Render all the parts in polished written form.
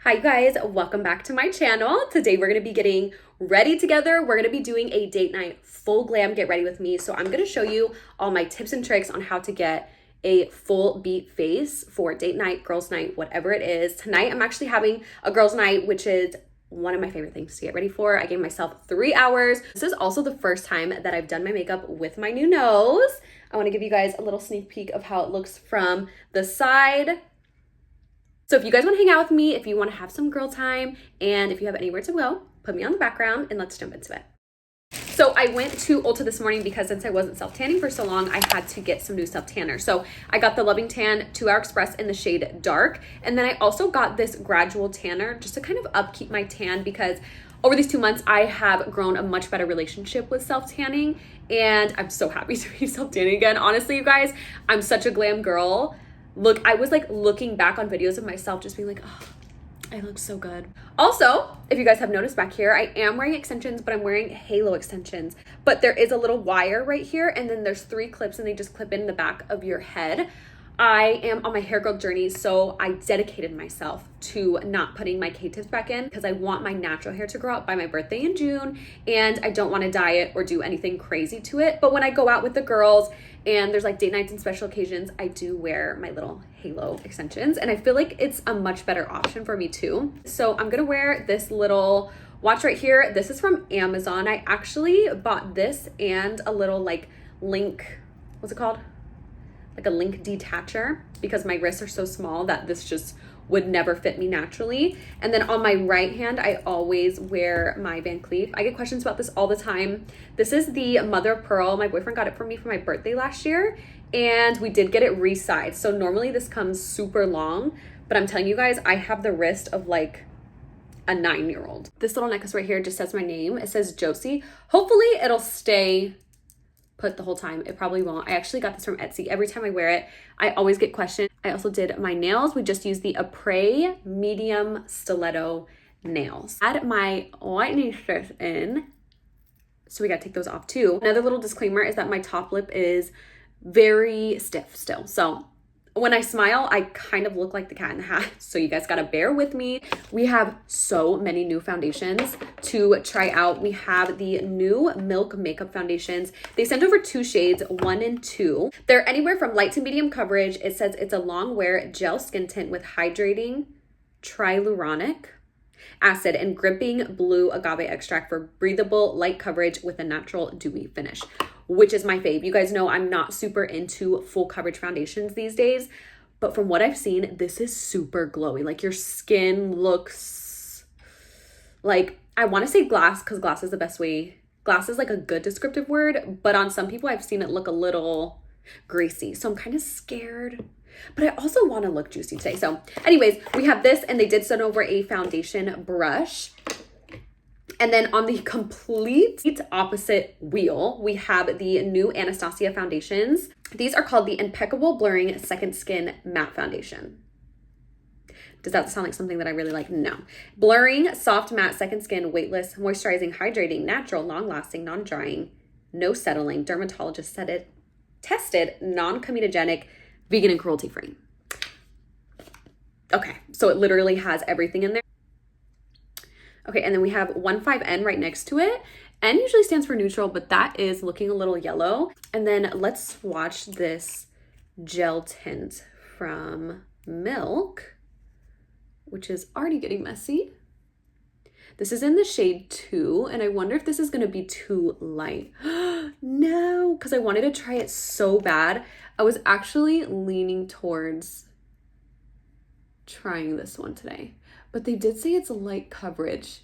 Hi guys, welcome back to my channel. Today we're gonna be getting ready together. We're gonna be doing a date night full glam get ready with me. So I'm gonna show you all my tips and tricks on how to get a full beat face for date night, girls night, whatever it is. Tonight I'm actually having a girls night, which is one of my favorite things to get ready for. I gave myself 3 hours. This is also the first time that I've done my makeup with my new nose. I wanna give you guys a little sneak peek of how it looks from the side. So if you guys want to hang out with me, if you want to have some girl time, and if you have anywhere to go, put me on the background and let's jump into it. So I went to Ulta this morning because since I wasn't self-tanning for so long, I had to get some new self-tanner. So I got the Loving Tan 2 Hour Express in the shade Dark. And then I also got this Gradual Tanner just to kind of upkeep my tan because over these 2 months, I have grown a much better relationship with self-tanning. And I'm so happy to be self-tanning again. Honestly, you guys, I'm such a glam girl. Look, I was like looking back on videos of myself just being like, oh, I look so good. Also, if you guys have noticed back here, I am wearing extensions, but I'm wearing halo extensions. But there is a little wire right here, and then there's 3 clips, and they just clip in the back of your head. I am on my hair growth journey, so I dedicated myself to not putting my K-tips back in because I want my natural hair to grow out by my birthday in June, and I don't want to dye it or do anything crazy to it. But when I go out with the girls and there's like date nights and special occasions, I do wear my little halo extensions, and I feel like it's a much better option for me too. So I'm gonna wear this little watch right here. This is from Amazon. I actually bought this and a little like link, what's it called? Like a link detacher because my wrists are so small that this just would never fit me naturally. And then on my right hand, I always wear my Van Cleef. I get questions about this all the time. This is the Mother of Pearl. My boyfriend got it for me for my birthday last year, and we did get it resized. So normally this comes super long, but I'm telling you guys, I have the wrist of like a 9-year-old. This little necklace right here just says my name. It says Josie. Hopefully it'll stay put the whole time. It probably won't. I actually got this from Etsy. Every time I wear it, I always get questioned. I also did my nails. We just used the Apres medium stiletto nails. Add my whitening strips in, so we gotta take those off too. Another little disclaimer is that my top lip is very stiff still. So when I smile, I kind of look like the Cat in the Hat. So you guys gotta bear with me. We have so many new foundations to try out. We have the new Milk Makeup foundations. They sent over 2 shades, 1 and 2. They're anywhere from light to medium coverage. It says it's a long wear gel skin tint with hydrating hyaluronic acid and gripping blue agave extract for breathable light coverage with a natural dewy finish, which is my fave. You guys know I'm not super into full coverage foundations these days, but from what I've seen, this is super glowy. Like your skin looks like, I want to say glass because glass is the best way. Glass is like a good descriptive word, but on some people I've seen it look a little greasy. So I'm kind of scared, but I also want to look juicy today. So anyways, we have this, and they did send over a foundation brush. And then on the complete opposite wheel, we have the new Anastasia foundations. These are called the Impeccable Blurring Second Skin Matte Foundation. Does that sound like something that I really like? No. Blurring, soft, matte, second skin, weightless, moisturizing, hydrating, natural, long-lasting, non-drying, no settling, dermatologist said it, tested, non-comedogenic, vegan and cruelty-free. Okay, so it literally has everything in there. Okay, and then we have 15N right next to it. N usually stands for neutral, but that is looking a little yellow. And then let's swatch this gel tint from Milk, which is already getting messy. This is in the shade 2, and I wonder if this is gonna be too light. No, because I wanted to try it so bad. I was actually leaning towards trying this one today, but they did say it's light coverage,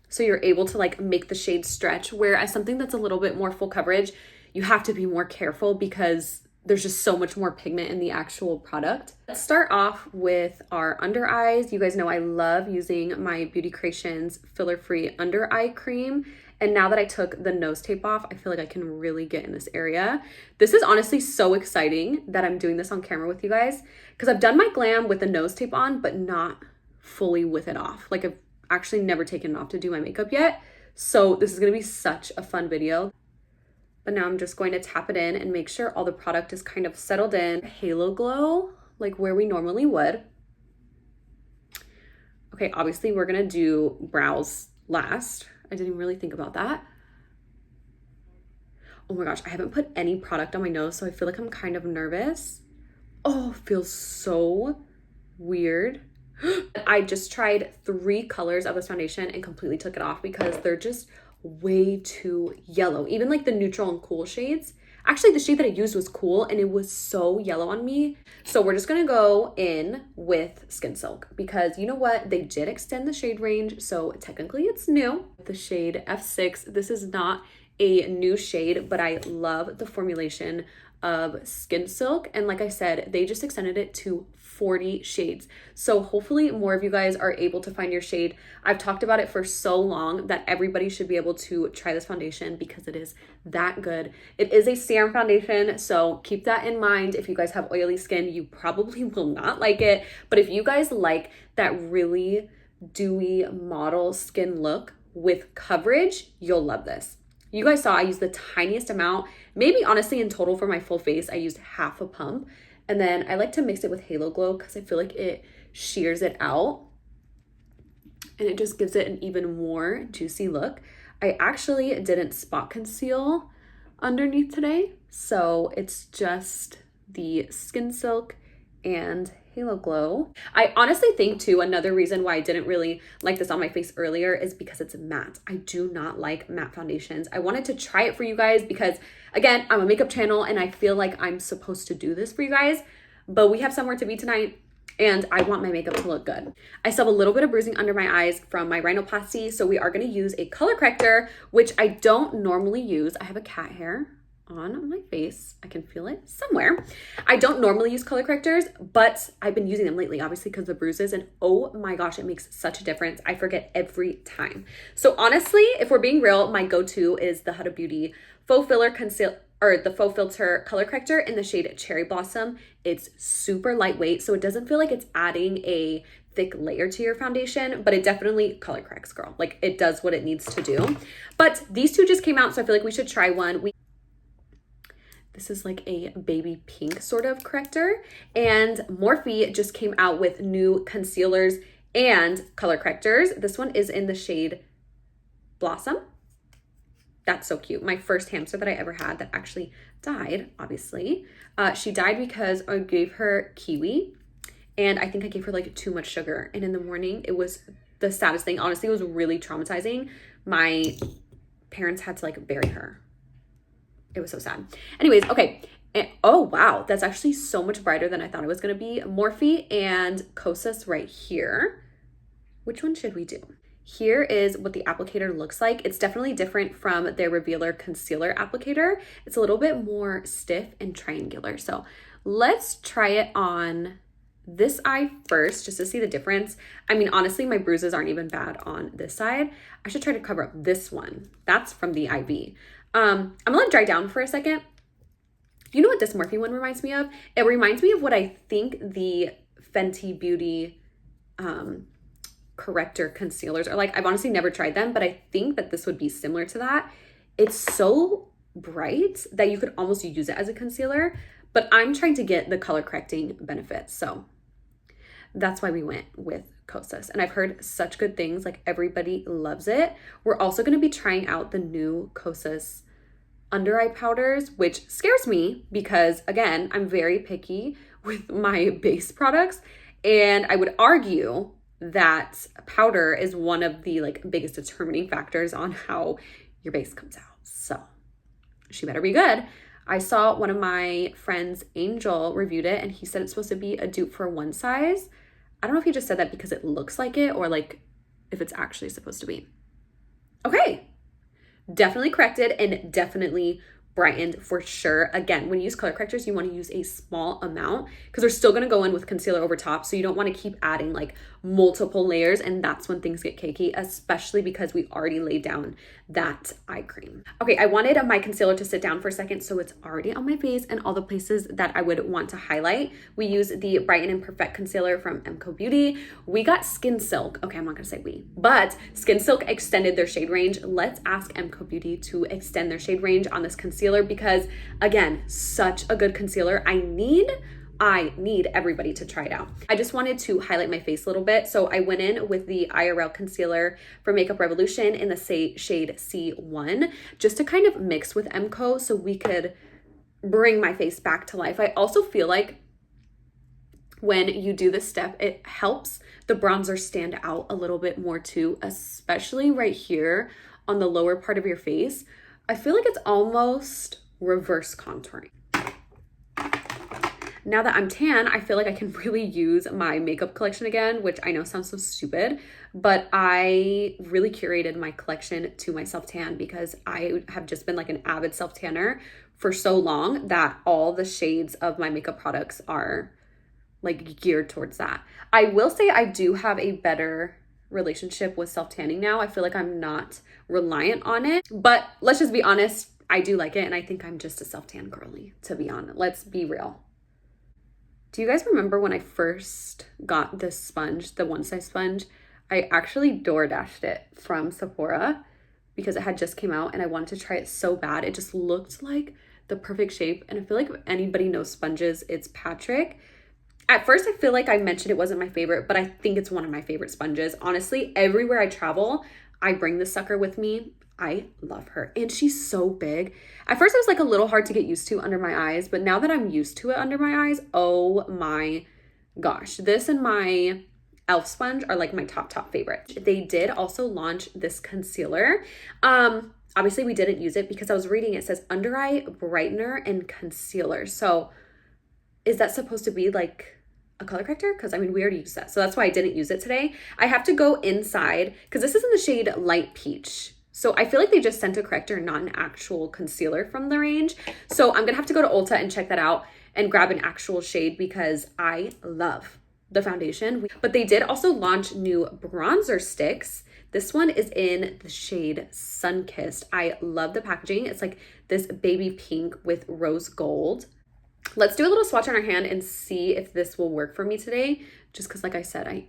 so you're able to like make the shade stretch, whereas something that's a little bit more full coverage, you have to be more careful because there's just so much more pigment in the actual product. Let's start off with our under eyes. You guys know I love using my Beauty Creations filler-free under eye cream. And now that I took the nose tape off, I feel like I can really get in this area. This is honestly so exciting that I'm doing this on camera with you guys, because I've done my glam with the nose tape on, but not fully with it off. Like I've actually never taken it off to do my makeup yet. So this is gonna be such a fun video. But now I'm just going to tap it in and make sure all the product is kind of settled in. Halo glow, like where we normally would. Okay, obviously we're gonna do brows last. I didn't really think about that. Oh my gosh, I haven't put any product on my nose, so I feel like I'm kind of nervous. Oh, feels so weird. I just tried 3 colors of this foundation and completely took it off because they're just way too yellow. Even like the neutral and cool shades. Actually, the shade that I used was cool and it was so yellow on me. So we're just gonna go in with Skin Silk because you know what? They did extend the shade range, so technically it's new. The shade F6, this is not a new shade, but I love the formulation of Skin Silk. And like I said, they just extended it to 40 shades. So hopefully more of you guys are able to find your shade. I've talked about it for so long that everybody should be able to try this foundation because it is that good. It is a serum foundation, so keep that in mind. If you guys have oily skin, you probably will not like it. But if you guys like that really dewy model skin look with coverage, you'll love this. You guys saw I used the tiniest amount. Maybe honestly in total for my full face, I used half a pump. And then I like to mix it with Halo Glow because I feel like it shears it out. And it just gives it an even more juicy look. I actually didn't spot conceal underneath today. So it's just the Skin Silk and Halo Glow. I honestly think too, another reason why I didn't really like this on my face earlier is because it's matte. I do not like matte foundations. I wanted to try it for you guys because again, I'm a makeup channel and I feel like I'm supposed to do this for you guys, but we have somewhere to be tonight and I want my makeup to look good. I still have a little bit of bruising under my eyes from my rhinoplasty, so we are gonna use a color corrector, which I don't normally use. I have a cat hair on my face. I can feel it somewhere. I don't normally use color correctors, but I've been using them lately, obviously because of the bruises, and oh my gosh, it makes such a difference. I forget every time. So honestly, if we're being real, my go-to is the Huda Beauty Faux Filler the Faux Filter Color Corrector in the shade Cherry Blossom. It's super lightweight, so it doesn't feel like it's adding a thick layer to your foundation, but it definitely color corrects, girl. Like it does what it needs to do. But these two just came out, so I feel like we should try one. This is like a baby pink sort of corrector. And Morphe just came out with new concealers and color correctors. This one is in the shade Blossom. That's so cute. My first hamster that I ever had that actually died, obviously. She died because I gave her kiwi. And I think I gave her like too much sugar. And in the morning, it was the saddest thing. Honestly, it was really traumatizing. My parents had to like bury her. It was so sad. Anyways, okay. And, oh, wow. That's actually so much brighter than I thought it was going to be. Morphe and Kosas right here. Which one should we do? Here is what the applicator looks like. It's definitely different from their Revealer Concealer applicator. It's a little bit more stiff and triangular. So let's try it on this eye first just to see the difference. I mean, honestly, my bruises aren't even bad on this side. I should try to cover up this one. That's from the IV. I'm gonna let it dry down for a second. You know what this Morphe one reminds me of? It reminds me of what I think the Fenty Beauty corrector concealers are like. I've honestly never tried them, but I think that this would be similar to that. It's so bright that you could almost use it as a concealer, but I'm trying to get the color correcting benefits. So that's why we went with Kosas. And I've heard such good things, like everybody loves it. We're also going to be trying out the new Kosas under eye powders, which scares me because again, I'm very picky with my base products. And I would argue that powder is one of the like biggest determining factors on how your base comes out. So she better be good. I saw one of my friends, Angel, reviewed it and he said it's supposed to be a dupe for one size. I don't know if he just said that because it looks like it or like if it's actually supposed to be. Okay, definitely corrected and definitely brightened for sure. Again, when you use color correctors, you want to use a small amount because they're still going to go in with concealer over top. So you don't want to keep adding like multiple layers, and that's when things get cakey, especially because we already laid down that eye cream. Okay, I wanted my concealer to sit down for a second so it's already on my face and all the places that I would want to highlight. We use the Brighten and Perfect concealer from MCO Beauty. We got Skin Silk. Okay, I'm not gonna say we, but Skin Silk extended their shade range. Let's ask MCO Beauty to extend their shade range on this concealer because again, such a good concealer. I need I need everybody to try it out. I just wanted to highlight my face a little bit. So I went in with the IRL concealer from Makeup Revolution in the shade C1, just to kind of mix with MCO so we could bring my face back to life. I also feel like when you do this step, it helps the bronzer stand out a little bit more too, especially right here on the lower part of your face. I feel like it's almost reverse contouring. Now that I'm tan, I feel like I can really use my makeup collection again, which I know sounds so stupid, but I really curated my collection to my self-tan because I have just been like an avid self-tanner for so long that all the shades of my makeup products are like geared towards that. I will say I do have a better relationship with self-tanning now. I feel like I'm not reliant on it, but let's just be honest, I do like it, and I think I'm just a self-tan girly, to be honest. Let's be real. Do you guys remember when I first got this sponge, the One Size sponge? I actually door dashed it from Sephora because it had just came out and I wanted to try it so bad. It just looked like the perfect shape. And I feel like if anybody knows sponges, it's Patrick. At first, I feel like I mentioned it wasn't my favorite, but I think it's one of my favorite sponges. Honestly, everywhere I travel, I bring this sucker with me. I love her. And she's so big. At first, it was like a little hard to get used to under my eyes, but now that I'm used to it under my eyes, oh my gosh. This and my e.l.f. sponge are like my top favorite. They did also launch this concealer. Obviously, we didn't use it because I was reading it says under eye brightener and concealer. So is that supposed to be like a color corrector? Because I mean, we already used that. So that's why I didn't use it today. I have to go inside because this is in the shade Light Peach. So I feel like they just sent a corrector, not an actual concealer from the range. So I'm gonna have to go to Ulta and check that out and grab an actual shade because I love the foundation. But they did also launch new bronzer sticks. This one is in the shade Sunkissed. I love the packaging. It's like this baby pink with rose gold. Let's do a little swatch on our hand and see if this will work for me today. Just because like I said,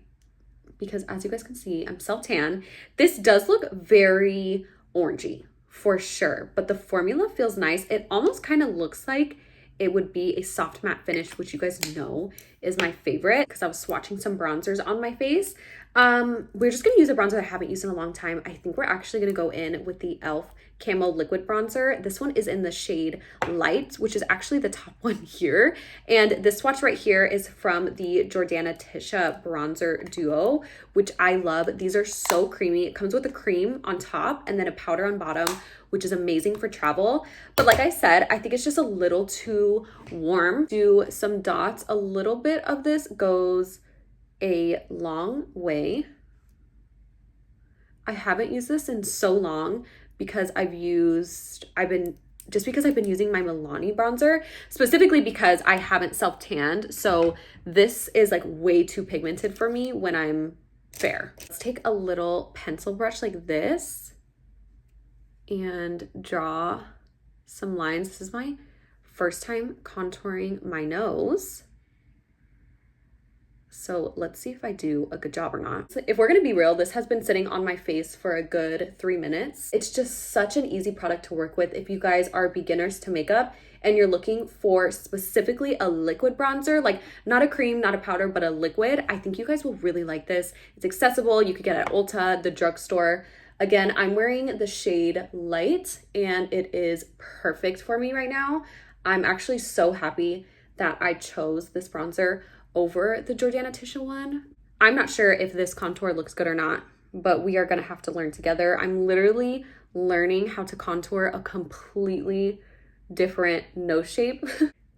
because as you guys can see, I'm self-tan. This does look very orangey for sure, but the formula feels nice. It almost kind of looks like it would be a soft matte finish, which you guys know is my favorite because I was swatching some bronzers on my face. We're just gonna use a bronzer that I haven't used in a long time. I think we're actually gonna go in with the e.l.f. Camo Liquid Bronzer. This one is in the shade Light, which is actually the top one here. And this swatch right here is from the Jordana Tisha Bronzer Duo, which I love. These are so creamy. It comes with a cream on top and then a powder on bottom, which is amazing for travel. But like I said, I think it's just a little too warm. Do some dots. A little bit of this goes a long way. I haven't used this in so long because I've been using my Milani bronzer, specifically because I haven't self-tanned. So this is like way too pigmented for me when I'm fair. Let's take a little pencil brush like this and draw some lines. This is my first time contouring my nose. So let's see if I do a good job or not. So if we're gonna be real, this has been sitting on my face for a good 3 minutes. It's just such an easy product to work with if you guys are beginners to makeup and you're looking for specifically a liquid bronzer, like not a cream, not a powder, but a liquid. I think you guys will really like this. It's accessible. You could get it at Ulta, the drugstore. Again, I'm wearing the shade Light and it is perfect for me right now. I'm actually so happy that I chose this bronzer over the Jordana Tisha one. I'm not sure if this contour looks good or not, but we are gonna have to learn together. I'm literally learning how to contour a completely different nose shape.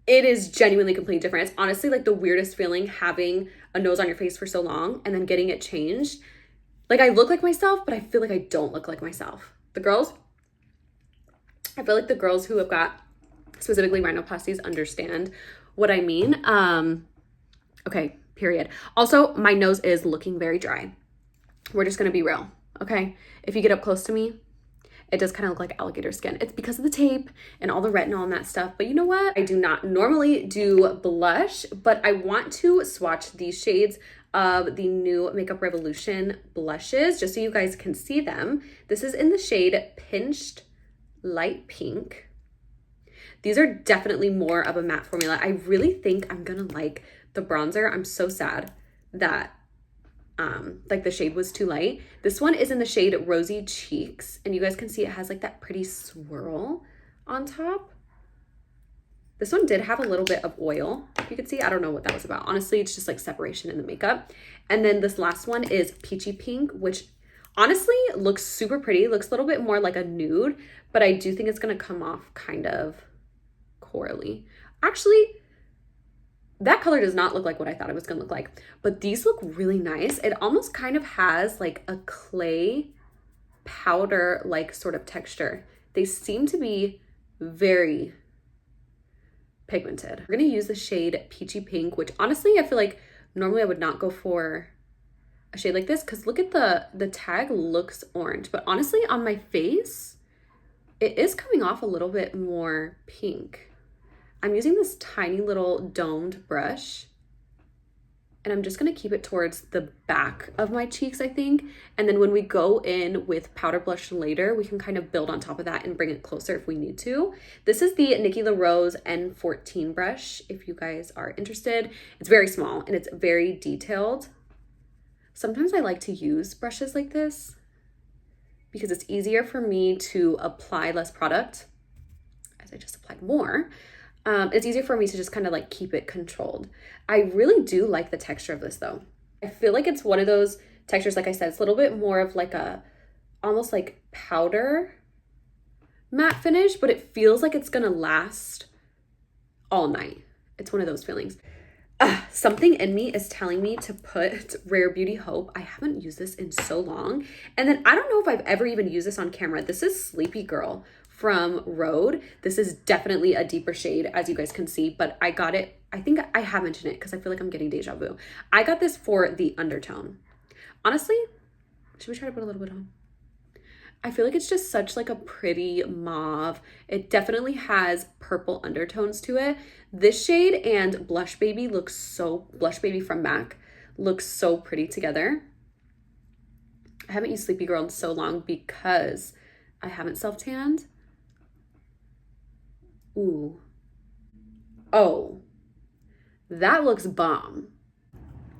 It is genuinely completely different. It's honestly like the weirdest feeling having a nose on your face for so long and then getting it changed. Like I look like myself, but I feel like I don't look like myself. I feel like the girls who have got specifically rhinoplasties understand what I mean. Okay, period. Also, my nose is looking very dry. We're just gonna be real, okay? If you get up close to me, it does kind of look like alligator skin. It's because of the tape and all the retinol and that stuff. But you know what? I do not normally do blush, but I want to swatch these shades of the new Makeup Revolution blushes just so you guys can see them. This is in the shade Pinched Light Pink. These are definitely more of a matte formula. I really think I'm gonna like the bronzer. I'm so sad that like the shade was too light. This one is in the shade Rosy Cheeks, and you guys can see it has like that pretty swirl on top. This one did have a little bit of oil, you could see. I don't know what that was about. Honestly, it's just like separation in the makeup. And then this last one is Peachy Pink, which honestly looks super pretty. Looks a little bit more like a nude, but I do think it's gonna come off kind of corally. Actually, that color does not look like what I thought it was gonna look like, but these look really nice. It almost kind of has like a clay powder like sort of texture. They seem to be very pigmented. We're gonna use the shade Peachy Pink, which honestly I feel like normally I would not go for a shade like this, because look at the tag looks orange, but honestly on my face it is coming off a little bit more pink. I'm using this tiny little domed brush, and I'm just gonna keep it towards the back of my cheeks, I think. And then when we go in with powder blush later, we can kind of build on top of that and bring it closer if we need to. This is the Nikki LaRose N14 brush, if you guys are interested. It's very small and it's very detailed. Sometimes I like to use brushes like this because it's easier for me to apply less product, as I just applied more. It's easier for me to just kind of like keep it controlled. I really do like the texture of this though. I feel like it's one of those textures, like I said, it's a little bit more of like a, almost like powder matte finish, but it feels like it's gonna last all night. It's one of those feelings. Something in me is telling me to put Rare Beauty Hope. I haven't used this in so long. And then I don't know if I've ever even used this on camera. This is Sleepy Girl from Rhode. This is definitely a deeper shade, as you guys can see, but I got it, I think I have mentioned it because I feel like I'm getting deja vu. I got this for the undertone. Honestly, should we try to put a little bit on? I feel like it's just such like a pretty mauve. It definitely has purple undertones to it. This shade and Blush Baby looks so, Blush Baby from MAC looks so pretty together. I haven't used Sleepy Girl in so long because I haven't self-tanned. Ooh. Oh, that looks bomb.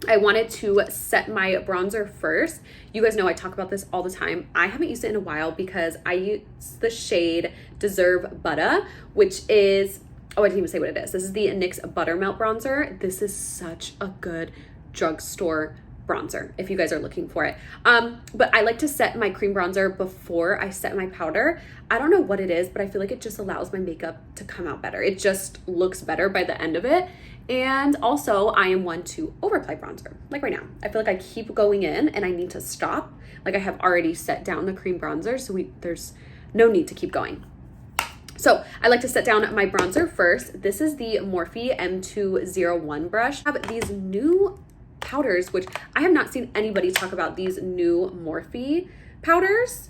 I wanted to set my bronzer first. You guys know I talk about this all the time. I haven't used it in a while because I use the shade Deserve Butter, which is, oh, I didn't even say what it is. This is the NYX Buttermelt Bronzer. This is such a good drugstore bronzer if you guys are looking for it. But I like to set my cream bronzer before I set my powder. I don't know what it is, but I feel like it just allows my makeup to come out better. It just looks better by the end of it. And also I am one to over apply bronzer. Like right now, I feel like I keep going in and I need to stop. Like I have already set down the cream bronzer, so there's no need to keep going. So I like to set down my bronzer first. This is the Morphe M201 brush. I have these new powders, which I have not seen anybody talk about, these new Morphe powders.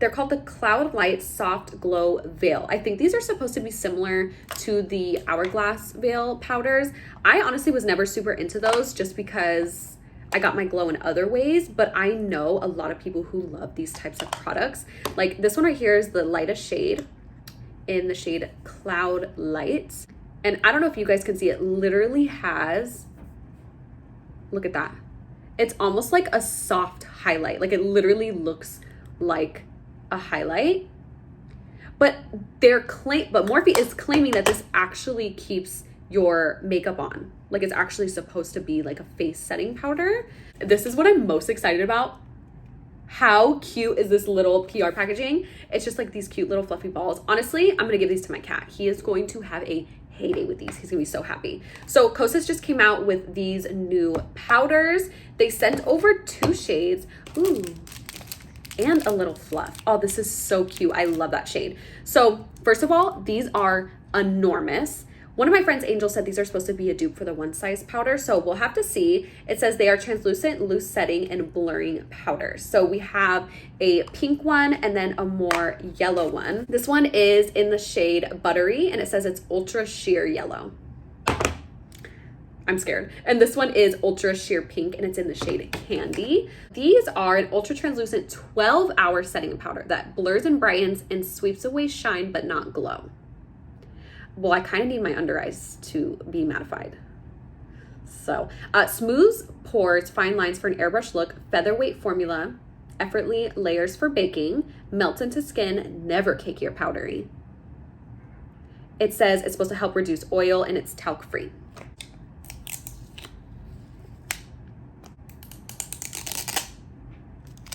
They're called the Cloud Light Soft Glow Veil. I think these are supposed to be similar to the Hourglass Veil powders. I honestly was never super into those just because I got my glow in other ways, but I know a lot of people who love these types of products. Like this one right here is the lightest shade in the shade Cloud Light. And I don't know if you guys can see, it literally has, look at that. It's almost like a soft highlight. Like it literally looks like a highlight. But Morphe is claiming that this actually keeps your makeup on. Like it's actually supposed to be like a face setting powder. This is what I'm most excited about. How cute is this little PR packaging? It's just like these cute little fluffy balls. Honestly, I'm gonna give these to my cat. He is going to have a heyday with these. He's gonna be so happy. So Kosas just came out with these new powders. They sent over 2 shades. Ooh, and a little fluff. Oh, this is so cute. I love that shade. So first of all, these are enormous. One of my friends, Angel, said these are supposed to be a dupe for the One Size powder, so we'll have to see. It says they are translucent, loose setting, and blurring powders. So we have a pink one and then a more yellow one. This one is in the shade Buttery, and it says it's ultra sheer yellow. I'm scared. And this one is Ultra Sheer Pink, and it's in the shade Candy. These are an ultra translucent 12-hour setting powder that blurs and brightens and sweeps away shine but not glow. Well, I kind of need my under eyes to be mattified. So, smooths pores, fine lines for an airbrush look, featherweight formula, effortlessly layers for baking, melts into skin, never cakey or powdery. It says it's supposed to help reduce oil and it's talc free.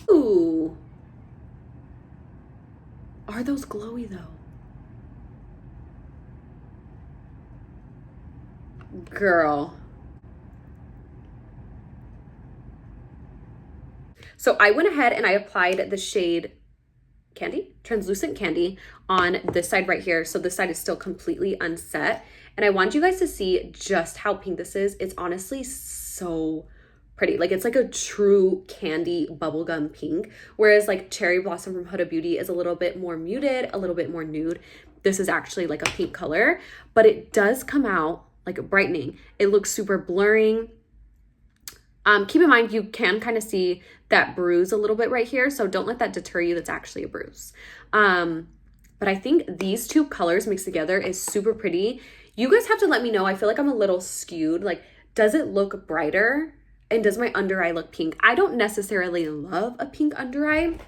Ooh. Are those glowy though? Girl. So I went ahead and I applied the shade Candy, translucent Candy, on this side right here. So this side is still completely unset. And I want you guys to see just how pink this is. It's honestly so pretty. Like, it's like a true candy bubblegum pink. Whereas like Cherry Blossom from Huda Beauty is a little bit more muted, a little bit more nude. This is actually like a pink color, but it does come out like brightening. It looks super blurring. Keep in mind, you can kind of see that bruise a little bit right here. So don't let that deter you. That's actually a bruise. But I think these two colors mixed together is super pretty. You guys have to let me know. I feel like I'm a little skewed. Like, does it look brighter? And does my under eye look pink? I don't necessarily love a pink under eye.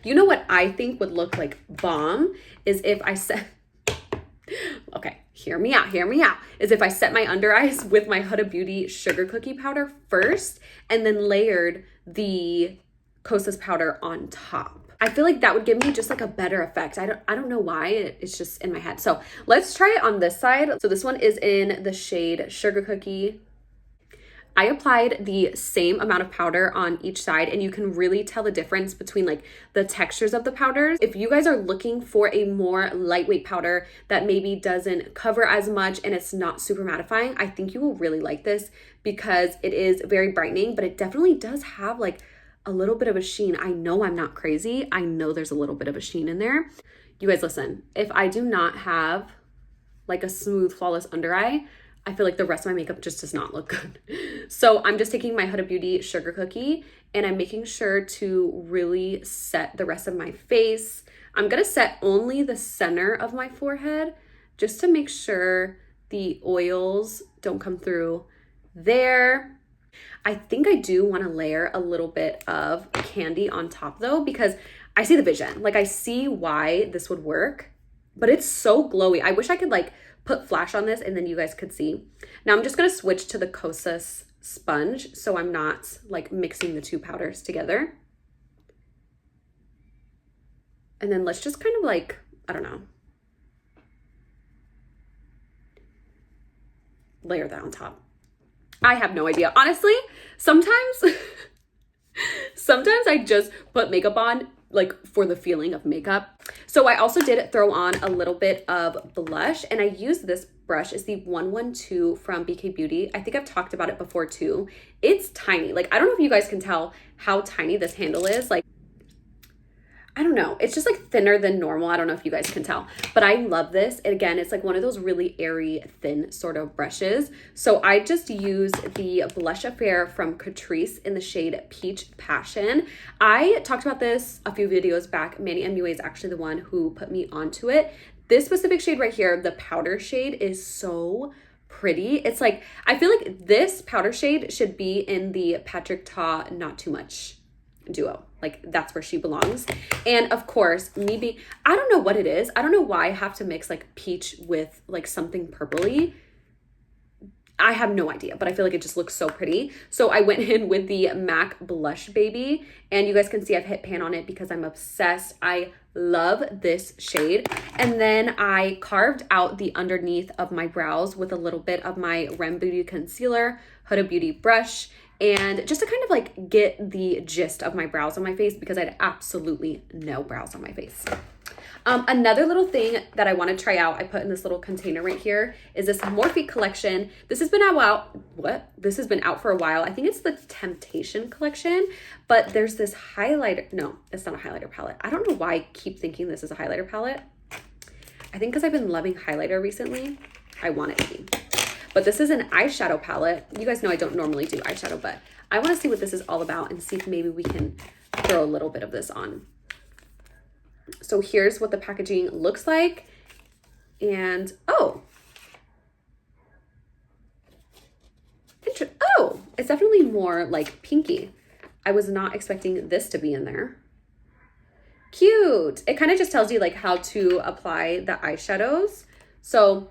You know what I think would look like bomb is if I set, okay, hear me out, is if I set my under eyes with my Huda Beauty Sugar Cookie powder first and then layered the Kosas powder on top. I feel like that would give me just like a better effect. I don't know why, it's just in my head. So let's try it on this side. So this one is in the shade Sugar Cookie. I applied the same amount of powder on each side, and you can really tell the difference between like the textures of the powders. If you guys are looking for a more lightweight powder that maybe doesn't cover as much and it's not super mattifying, I think you will really like this because it is very brightening, but it definitely does have like a little bit of a sheen. I know I'm not crazy. I know there's a little bit of a sheen in there. You guys listen, if I do not have like a smooth, flawless under eye, I feel like the rest of my makeup just does not look good. So I'm just taking my Huda Beauty Sugar Cookie and I'm making sure to really set the rest of my face. I'm gonna set only the center of my forehead just to make sure the oils don't come through there. I think I do wanna layer a little bit of candy on top though, because I see the vision. Like, I see why this would work, but it's so glowy. I wish I could like put flash on this and then you guys could see. Now I'm just gonna switch to the Kosas sponge so I'm not like mixing the two powders together. And then let's just kind of like, I don't know, layer that on top. I have no idea. Honestly, sometimes I just put makeup on like for the feeling of makeup. So I also did throw on a little bit of blush, and I used this brush. It's the 112 from BK Beauty. I think I've talked about it before too. It's tiny. Like, I don't know if you guys can tell how tiny this handle is. Like, I don't know. It's just like thinner than normal. I don't know if you guys can tell, but I love this. And again, it's like one of those really airy, thin sort of brushes. So I just use the Blush Affair from Catrice in the shade Peach Passion. I talked about this a few videos back. Manny MUA is actually the one who put me onto it. This specific shade right here, the powder shade, is so pretty. It's like, I feel like this powder shade should be in the Patrick Ta Not Too Much duo. Like, that's where she belongs. And of course, I don't know what it is. I don't know why I have to mix like peach with like something purpley. I have no idea, but I feel like it just looks so pretty. So I went in with the MAC Blush Baby, and you guys can see I've hit pan on it because I'm obsessed. I love this shade. And then I carved out the underneath of my brows with a little bit of my Rem Beauty Concealer, Huda Beauty brush, and just to kind of like get the gist of my brows on my face because I had absolutely no brows on my face. Another little thing that I want to try out, I put in this little container right here, is this Morphe collection. This has been out, This has been out for a while. I think it's the Temptation collection, but there's this highlighter. No, it's not a highlighter palette. I don't know why I keep thinking this is a highlighter palette. I think because I've been loving highlighter recently, I want it to be. But this is an eyeshadow palette. You guys know I don't normally do eyeshadow, but I want to see what this is all about and see if maybe we can throw a little bit of this on. So here's what the packaging looks like. And oh, it's definitely more like pinky. I was not expecting this to be in there. Cute. It kind of just tells you like how to apply the eyeshadows. So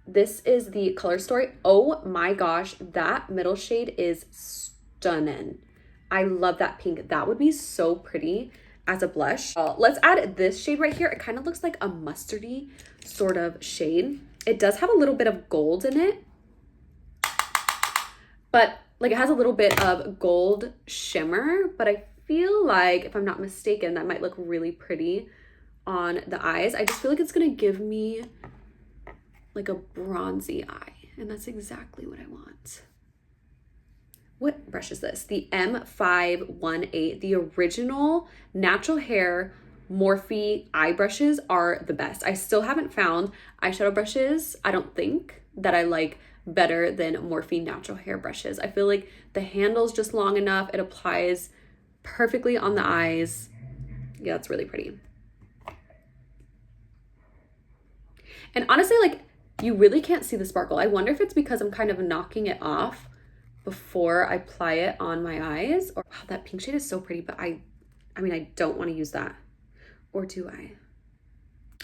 this is the color story. Oh my gosh, that middle shade is stunning. I love that pink. That would be so pretty as a blush. Let's add this shade right here. It kind of looks like a mustardy sort of shade. It does have a little bit of gold in it, but like it has a little bit of gold shimmer, but I feel like, if I'm not mistaken, that might look really pretty on the eyes. I just feel like it's gonna give me like a bronzy eye, and that's exactly what I want. What brush is this? The M518. The original natural hair Morphe eye brushes are the best. I still haven't found eyeshadow brushes, I don't think, that I like better than Morphe natural hair brushes. I feel like the handle's just long enough. It applies perfectly on the eyes. Yeah, it's really pretty. And honestly, like, you really can't see the sparkle. I wonder if it's because I'm kind of knocking it off before I apply it on my eyes. Or wow, that pink shade is so pretty, but I mean, I don't want to use that. Or do I?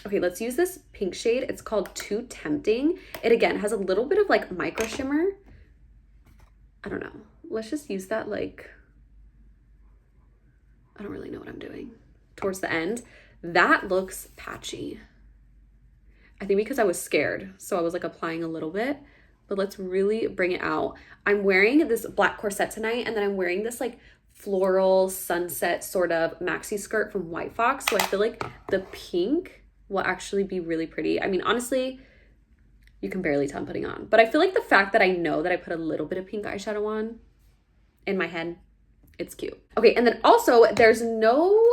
Okay, let's use this pink shade. It's called Too Tempting. It again has a little bit of like micro shimmer. I don't know. Let's just use that like, I don't really know what I'm doing. Towards the end. That looks patchy. I think because I was scared, so I was like applying a little bit, but let's really bring it out. I'm wearing this black corset tonight, and then I'm wearing this like floral sunset sort of maxi skirt from White Fox. So I feel like the pink will actually be really pretty. I mean, honestly, you can barely tell I'm putting on, but I feel like the fact that I know that I put a little bit of pink eyeshadow on in my head, it's cute. Okay, and then also there's no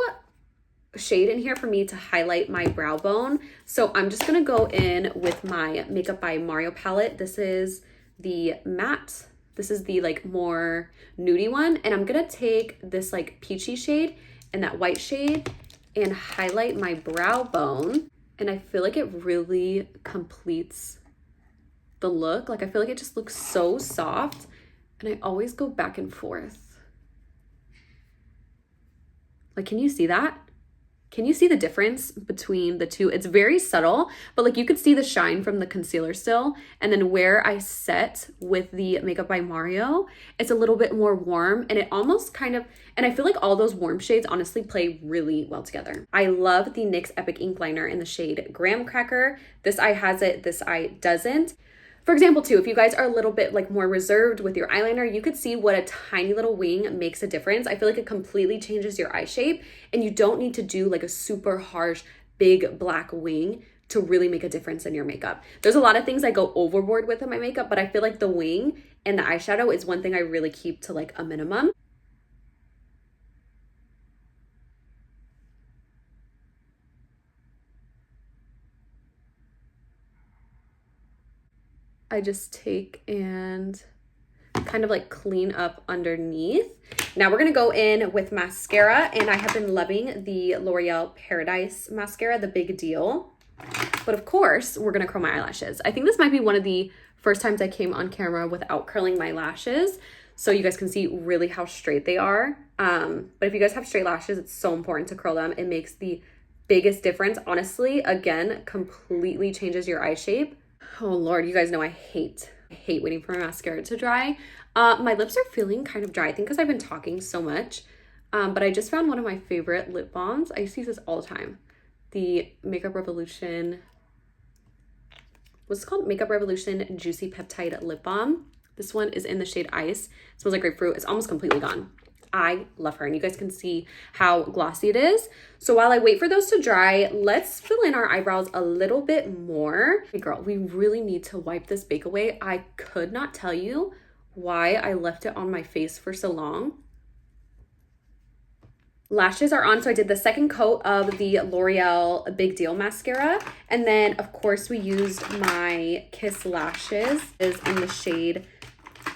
shade in here for me to highlight my brow bone. So I'm just gonna go in with my Makeup by Mario palette. This is the matte. This is the like more nudie one. And I'm gonna take this like peachy shade and that white shade and highlight my brow bone. And I feel like it really completes the look. Like I feel like it just looks so soft, and I always go back and forth. Like, can you see that? Can you see the difference between the two? It's very subtle, but like you could see the shine from the concealer still. And then where I set with the Makeup by Mario, it's a little bit more warm, and it almost kind of, and I feel like all those warm shades honestly play really well together. I love the NYX Epic Ink Liner in the shade Graham Cracker. This eye has it, this eye doesn't. For example, too, if you guys are a little bit like more reserved with your eyeliner, you could see what a tiny little wing makes a difference. I feel like it completely changes your eye shape, and you don't need to do like a super harsh, big black wing to really make a difference in your makeup. There's a lot of things I go overboard with in my makeup, but I feel like the wing and the eyeshadow is one thing I really keep to like a minimum. I just take and kind of like clean up underneath. Now we're gonna go in with mascara, and I have been loving the L'Oreal Paradise mascara, the Big Deal. But of course, we're gonna curl my eyelashes. I think this might be one of the first times I came on camera without curling my lashes, so you guys can see really how straight they are. But if you guys have straight lashes, it's so important to curl them. It makes the biggest difference. Honestly, again, completely changes your eye shape. Oh Lord, you guys know I hate waiting for my mascara to dry. My lips are feeling kind of dry, I think because I've been talking so much. But I just found one of my favorite lip balms. I used to use this all the time. The Makeup Revolution, what's it called? Makeup Revolution Juicy Peptide Lip Balm. This one is in the shade Ice. It smells like grapefruit. It's almost completely gone. I love her, and you guys can see how glossy it is. So while I wait for those to dry, let's fill in our eyebrows a little bit more. Hey girl, we really need to wipe this bake away. I could not tell you why I left it on my face for so long. lashes are on. So I did the second coat of the L'Oreal Big Deal mascara. And then of course we used my Kiss lashes is in the shade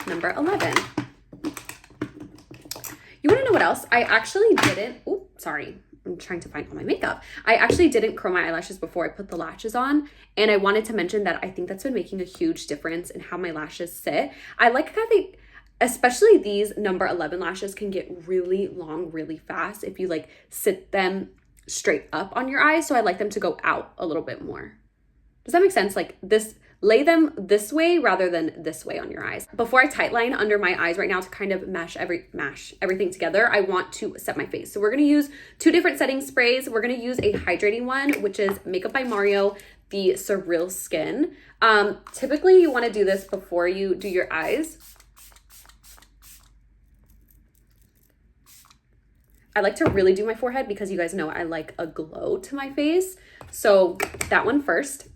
number 11. You want to know what else? I actually didn't, oh, sorry. I'm trying to find all my makeup. I actually didn't curl my eyelashes before I put the lashes on. And I wanted to mention that I think that's been making a huge difference in how my lashes sit. I like how they, especially these number 11 lashes can get really long really fast if you like sit them straight up on your eyes. So I like them to go out a little bit more. Does that make sense? Like this, lay them this way rather than this way on your eyes. Before I tightline under my eyes right now to kind of mash everything together, I want to set my face. So we're gonna use 2 different setting sprays. We're gonna use a hydrating one, which is Makeup by Mario, the Surreal Skin. Typically you wanna do this before you do your eyes. I like to really do my forehead because you guys know I like a glow to my face. So that one first.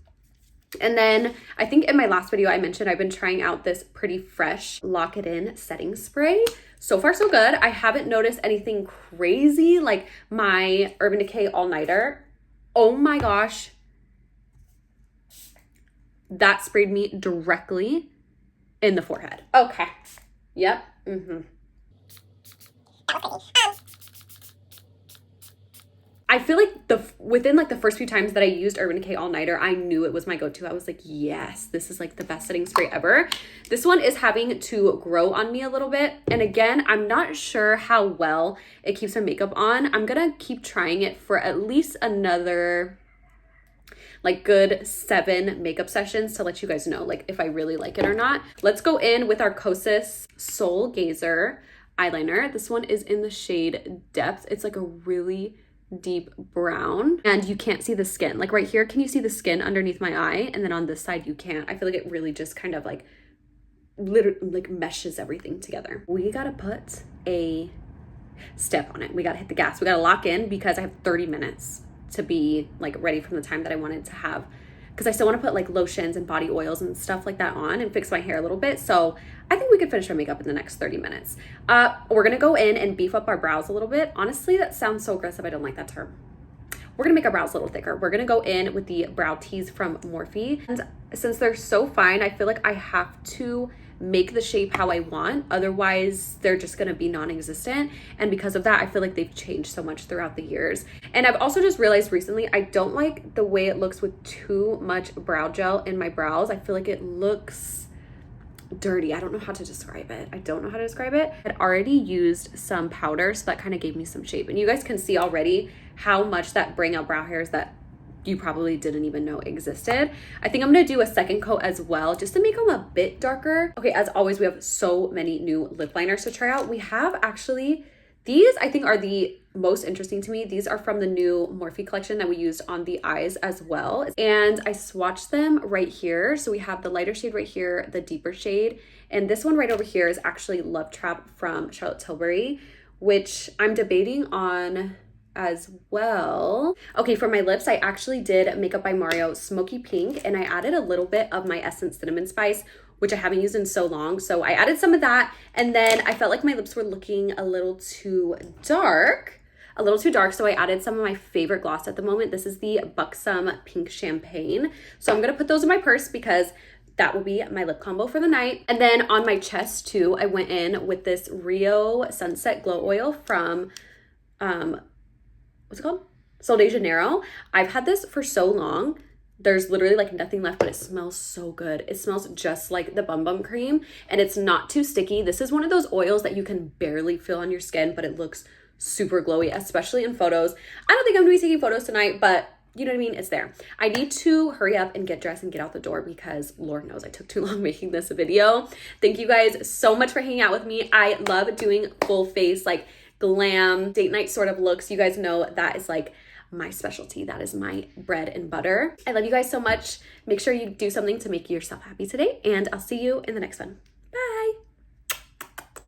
And then I think in my last video I mentioned I've been trying out this Pretty Fresh Lock It In setting spray. So far so good. I haven't noticed anything crazy like my Urban Decay All Nighter. Oh my gosh. That sprayed me directly in the forehead. Okay. Yep. I feel like within like the first few times that I used Urban Decay All Nighter, I knew it was my go-to. I was like, yes, this is like the best setting spray ever. This one is having to grow on me a little bit. And again, I'm not sure how well it keeps my makeup on. I'm gonna keep trying it for at least another like good 7 makeup sessions to let you guys know like if I really like it or not. Let's go in with our Kosas Soul Gazer eyeliner. This one is in the shade Depth. It's like a really deep brown and you can't see the skin. Like right here, can you see the skin underneath my eye? And then on this side you can't. I feel like it really just kind of like literally like meshes everything together. We gotta put a step on it. We gotta hit the gas. We gotta lock in because I have 30 minutes to be like ready from the time that I wanted to have, because I still want to put like lotions and body oils and stuff like that on and fix my hair a little bit. So I think we could finish our makeup in the next 30 minutes. We're gonna go in and beef up our brows a little bit. Honestly, that sounds so aggressive. I don't like that term. We're gonna make our brows a little thicker. We're gonna go in with the brow teas from Morphe. And since they're so fine, I feel like I have to make the shape how I want. Otherwise, they're just gonna be non-existent. And because of that, I feel like they've changed so much throughout the years. And I've also just realized recently, I don't like the way it looks with too much brow gel in my brows. I feel like it looks dirty. I don't know how to describe it. I had already used some powder, so that kind of gave me some shape. And you guys can see already how much that bring out brow hairs that you probably didn't even know existed. I think I'm gonna do a second coat as well, just to make them a bit darker. Okay, as always, we have so many new lip liners to try out. We have actually, these I think are the most interesting to me. These are from the new Morphe collection that we used on the eyes as well. And I swatched them right here. So we have the lighter shade right here, the deeper shade. And this one right over here is actually Love Trap from Charlotte Tilbury, which I'm debating on as well. Okay, for my lips, I actually did Makeup by Mario Smoky Pink, and I added a little bit of my Essence Cinnamon Spice, which I haven't used in so long. So I added some of that, and then I felt like my lips were looking a little too dark, so I added some of my favorite gloss at the moment. This is the Buxom Pink Champagne. So I'm gonna put those in my purse because that will be my lip combo for the night. And then on my chest too, I went in with this Rio Sunset Glow Oil from, what's it called? Sol de Janeiro. I've had this for so long. There's literally like nothing left, but it smells so good. It smells just like the Bum Bum cream, and it's not too sticky. This is one of those oils that you can barely feel on your skin, but it looks super glowy, especially in photos. I don't think I'm gonna be taking photos tonight, but you know what I mean? It's there. I need to hurry up and get dressed and get out the door because Lord knows I took too long making this video. Thank you guys so much for hanging out with me. I love doing full face, like glam, date night sort of looks. You guys know that is like my specialty. That is my bread and butter. I love you guys so much. Make sure you do something to make yourself happy today, and I'll see you in the next one.